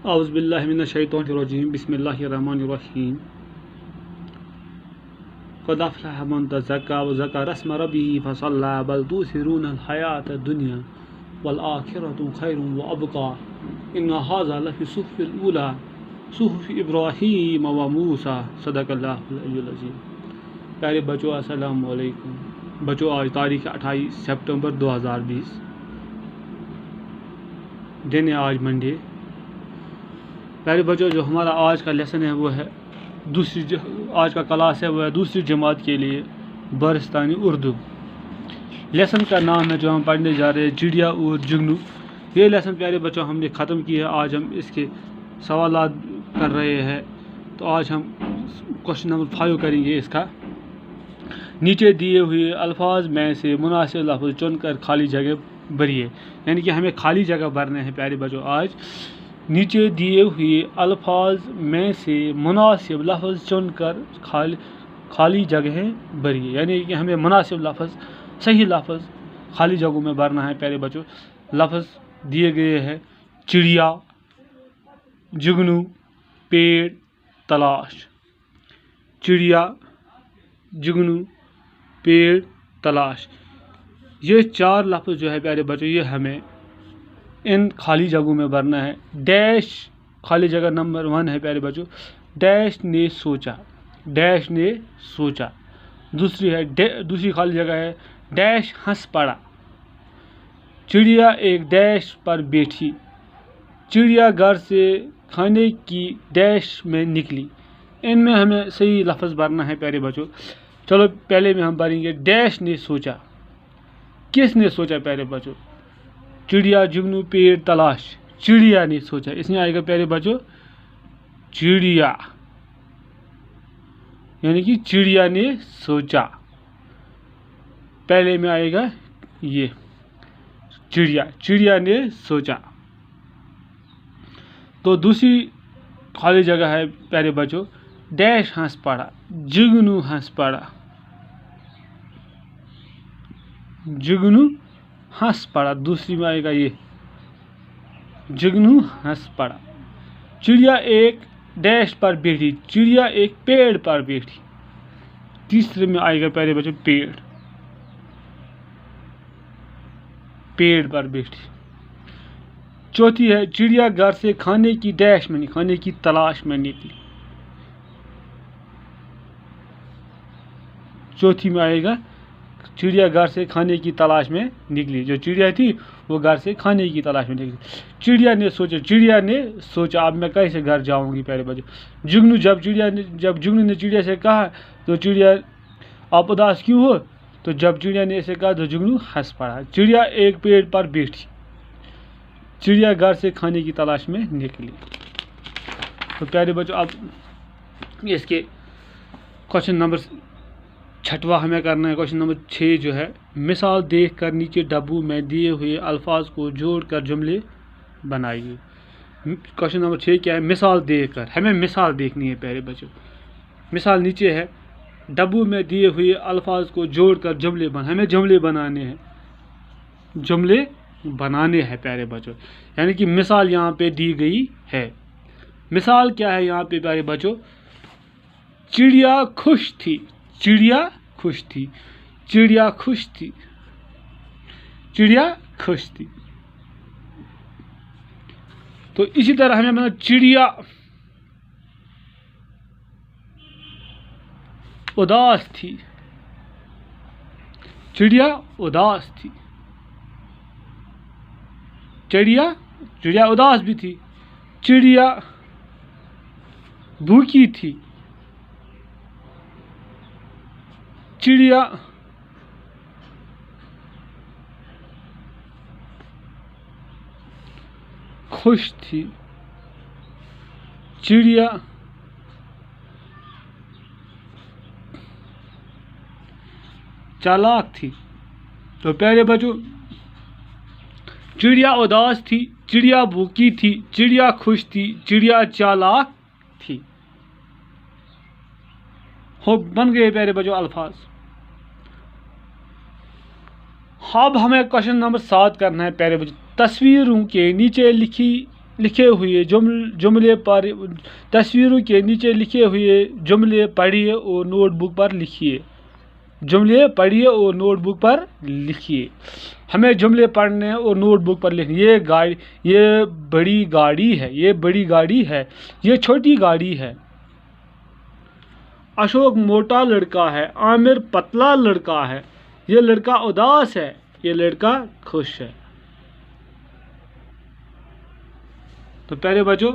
औज़ुबिल्लाहि मिनश्शैतानिर्रजीम बिस्मिल्लाहिर्रहमानिर्रहीम। क़द अफ़लह मन तज़क्का व ज़करा अस्म रब्बिही फ़सल्ला बल तुसिरूनल हयातद दुनिया वल आखिरतु खैरुन व अबक़ा इन्न हाज़ा लफ़ी सुहुफ़िल ऊला सुहुफ़ि इब्राहीम व मूसा सदक़ल्लाहुल अलियुल अज़ीम। प्यारे बच्चों, अस्सलामु अलैकुम। बच्चों, आज तारीख़ 28 सितंबर 2020, दिन है आज मंडे। प्यारे बच्चों, जो हमारा आज का लेसन है वो है आज का क्लास है वो है दूसरी जमात के लिए बरस्तानी उर्दू। लेसन का नाम है जो हम पढ़ने जा रहे हैं चिड़िया और जुगनू। ये लेसन प्यारे बच्चों हमने ख़त्म किया। आज हम इसके सवालात कर रहे हैं। तो आज हम क्वेश्चन नंबर 5 करेंगे। इसका नीचे दिए हुए अल्फाज में से मुनासिब लफ्ज़ चुनकर खाली जगह भरिए। यानी कि हमें खाली जगह भरने हैं प्यारे बच्चों। आज नीचे दिए हुए अल्फाज में से मुनासिब लफ्ज़ चुनकर खाली जगहें भरिए। यानी कि हमें मुनासिब लफ्ज़, सही लफ्ज़ खाली जगहों में भरना है प्यारे बच्चों। लफ्ज़ दिए गए हैं चिड़िया, जुगनू, पेड़, तलाश। चिड़िया, जुगनू, पेड़, तलाश। ये 4 लफ्ज़ जो है प्यारे बच्चों, ये हमें इन खाली जगहों में भरना है। डैश खाली जगह नंबर 1 है प्यारे बच्चों, डैश ने सोचा। डैश ने सोचा। दूसरी खाली जगह है डैश हंस पड़ा। चिड़िया एक डैश पर बैठी। चिड़िया घर से खाने की डैश में निकली। इनमें हमें सही लफ्ज़ भरना है प्यारे बच्चों। चलो पहले में हम भरेंगे डैश ने सोचा। किसने सोचा प्यारे बच्चों? चिड़िया, जुगनू, पेड़, तलाश। चिड़िया ने सोचा। इसमें आएगा प्यारे बच्चों चिड़िया, यानी कि चिड़िया ने सोचा। पहले में आएगा ये चिड़िया, चिड़िया ने सोचा। तो दूसरी खाली जगह है प्यारे बच्चों डैश हंस पड़ा। जुगनू हंस पड़ा। जुगनू हंस पड़ा। दूसरी में आएगा ये जुगनू हंस पड़ा। चिड़िया एक डैश पर बैठी। चिड़िया एक पेड़ पर बैठी। तीसरे में आएगा प्यारे बच्चों पेड़, पेड़ पर बैठी। चौथी है चिड़िया घर से खाने की डैश में, खाने की तलाश में निकली। चौथी में आएगा चिड़िया घर से खाने की तलाश में निकली। जो चिड़िया थी वो घर से खाने की तलाश में निकली। चिड़िया ने सोचा। चिड़िया ने सोचा अब मैं कैसे घर जाऊंगी प्यारे बच्चों। जुगनू, जब जुगनू ने चिड़िया से कहा तो चिड़िया आप उदास क्यों हो? तो जब चिड़िया ने ऐसे कहा तो जुगनू हंस पड़ा। चिड़िया एक पेड़ पर बैठी। चिड़िया घर से खाने की तलाश में निकली। तो प्यारे बच्चों अब इसके क्वेश्चन नंबर 6वां हमें करना है। क्वेश्चन नंबर 6 जो है मिसाल देखकर नीचे डब्बू में दिए हुए अल्फाज को जोड़कर जुमले बनाइए। क्वेश्चन नंबर 6 क्या है? मिसाल देखकर। हमें मिसाल देखनी है प्यारे बच्चों। मिसाल नीचे है, डब्बू में दिए हुए अल्फाज को जोड़कर जुमले हमें जुमले बनाने हैं। जुमले बनाने हैं प्यारे बच्चों। यानी कि मिसाल यहाँ पे दी गई है। मिसाल क्या है यहाँ पे प्यारे बच्चों? चिड़िया खुश थी। चिड़िया खुश थी। चिड़िया खुश थी। चिड़िया खुश थी। तो इसी तरह हमें मतलब चिड़िया उदास थी। चिड़िया उदास थी। चिड़िया उदास भी थी। चिड़िया भूखी थी। चिड़िया खुश थी। चिड़िया चालाक थी। तो प्यारे बच्चों चिड़िया उदास थी, चिड़िया भूखी थी, चिड़िया खुश थी, चिड़िया चालाक थी। हो बन गए प्यारे बच्चों अल्फाज। अब हमें क्वेश्चन नंबर 7 करना है प्यारे बच्चों। तस्वीरों के नीचे लिखी लिखे हुए जुमले पर, तस्वीरों के नीचे लिखे हुए जुमले पढ़िए और नोटबुक पर लिखिए। जुमले पढ़िए और नोटबुक पर लिखिए। हमें जुमले पढ़ने और नोटबुक पर लिखने। ये बड़ी गाड़ी है, ये बड़ी गाड़ी है, ये छोटी गाड़ी है। अशोक मोटा लड़का है, आमिर पतला लड़का है। ये लड़का उदास है, ये लड़का खुश है। तो प्यारे बच्चों,